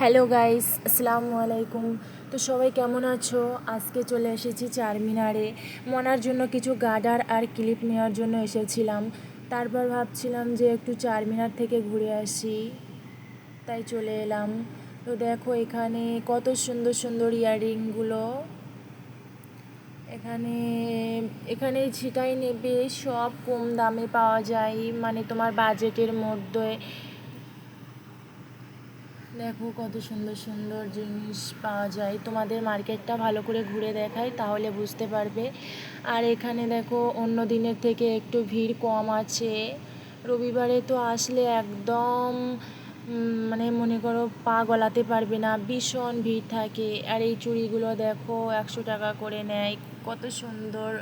Hello guys, আসসালামু আলাইকুম। তো সবাই কেমন আছো? আজকে চলে এসেছি চারমিনারে। মনার জন্য কিছু গার্ডার আর ক্লিপ নেওয়ার জন্য এসেছিলাম। তারপর ভাবছিলাম যে একটু চারমিনার থেকে ঘুরে আসি, তাই চলে এলাম। তো দেখো এখানে কত সুন্দর সুন্দর ইয়াররিংগুলো। এখানে এখানে যেটাই নেবে সব কম দামে পাওয়া যায়, মানে তোমার বাজেটের মধ্যে। দেখো কত সুন্দর সুন্দর জিনিস পাওয়া যায়। তোমাদের মার্কেটটা ভালো করে ঘুরে দেখাই, তাহলে বুঝতে পারবে। আর এখানে দেখো অন্য দিনের থেকে একটু ভিড় কম আছে। রবিবারে তো আসলে একদম মানে মনে করো পা গলাতে পারবে না, ভীষণ ভিড় থাকে। আর এই চুড়িগুলো দেখো 100 টাকা করে নেয়, কত সুন্দর।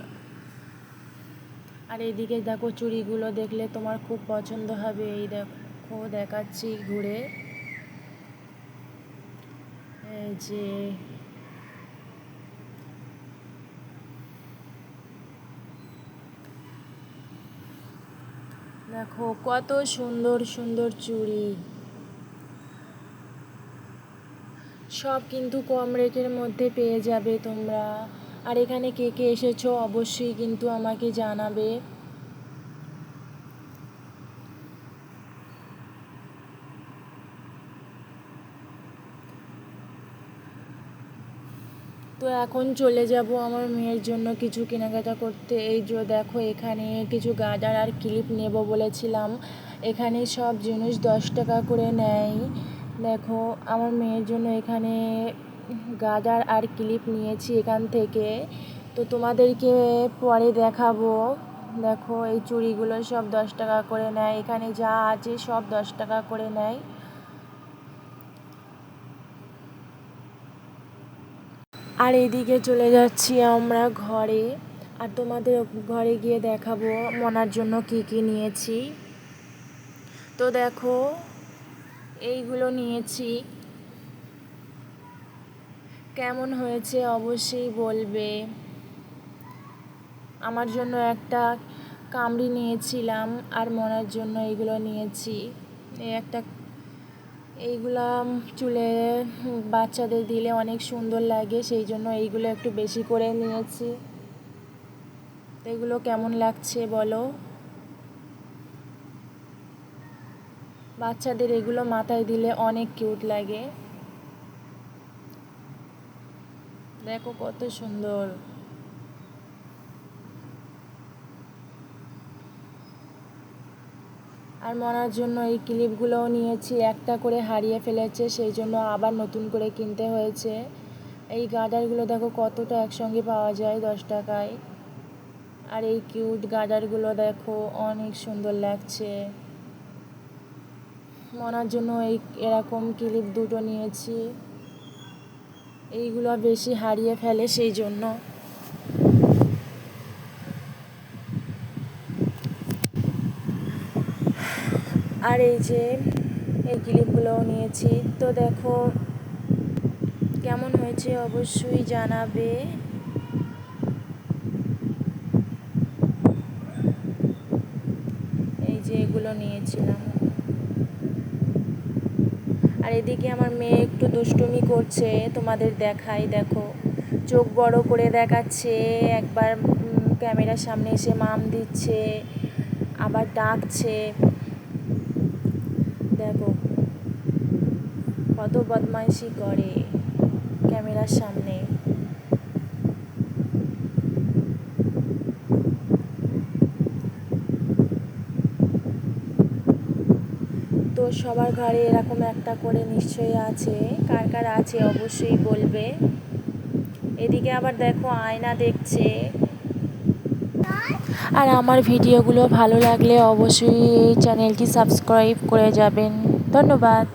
আর এইদিকে দেখো চুড়িগুলো দেখলে তোমার খুব পছন্দ হবে। এই দেখো দেখাচ্ছি ঘুরে। এই যে দেখো কত সুন্দর সুন্দর চুড়ি, সব কিন্তু কম রেটের মধ্যে পেয়ে যাবে তোমরা। আর এখানে কে কে এসেছো অবশ্যই কিন্তু আমাকে জানাবে। তো এখন চলে যাব আমার মেয়ের জন্য কিছু কেনাকাটা করতে। এই যে দেখো এখানে কিছু গার্ডার আর ক্লিপ নেব বলেছিলাম, এখানে সব জিনিস 10 টাকা করে নেয়। দেখো আমার মেয়ের জন্য এখানে গার্ডার আর ক্লিপ নিয়েছি এখান থেকে, তো তোমাদেরকে পরে দেখাবো। দেখো এই চুড়িগুলো সব 10 টাকা করে নেয়, এখানে যা আছে সব 10 টাকা করে নেয়। আর এইদিকে চলে যাচ্ছি আমরা ঘরে, আর তোমাদের ঘরে গিয়ে দেখাবো মনার জন্য কি কি নিয়েছি। তো দেখো এইগুলো নিয়েছি, কেমন হয়েছে অবশ্যই বলবে। আমার জন্য একটা কামড়ি নিয়েছিলাম, আর মনার জন্য এইগুলো নিয়েছি। এইগুলা চুলে বাচ্চাদের দিলে অনেক সুন্দর লাগে, সেই জন্য এইগুলো একটু বেশি করে নিয়েছি। তো এগুলো কেমন লাগছে বলো? বাচ্চাদের এগুলো মাথায় দিলে অনেক কিউট লাগে। দেখো কত সুন্দর। আর মনার জন্য এই ক্লিপগুলোও নিয়েছি, একটা করে হারিয়ে ফেলেছে, সেই জন্য আবার নতুন করে কিনতে হয়েছে। এই গার্ডারগুলো দেখো কতটা একসঙ্গে পাওয়া যায় 10 টাকায়। আর এই কিউট গার্ডারগুলো দেখো অনেক সুন্দর লাগছে। মনার জন্য এরকম ক্লিপ দুটো নিয়েছি, এইগুলো বেশি হারিয়ে ফেলে সেই জন্য। আর এই যে এই ক্লিপগুলোও নিয়েছি। তো দেখো কেমন হয়েছে অবশ্যই জানাবে। এই যে এগুলো নিয়েছিলাম। আর এদিকে আমার মেয়ে একটু দুষ্টুমি করছে, তোমাদের দেখাই। দেখো চোখ বড় করে দেখাচ্ছে, একবার ক্যামেরার সামনে এসে মাম দিচ্ছে, আবার ডাকছে। দেখো কত বদমাইশি করে ক্যামেরার সামনে। তো সবার ঘরে এরকম একটা করে নিশ্চয়ই আছে, কার কার আছে অবশ্যই বলবে। এদিকে আবার দেখো আয়না দেখছে। আর আমার ভিডিওগুলো ভালো লাগলে অবশ্যই এই চ্যানেলটি সাবস্ক্রাইব করে যাবেন। ধন্যবাদ।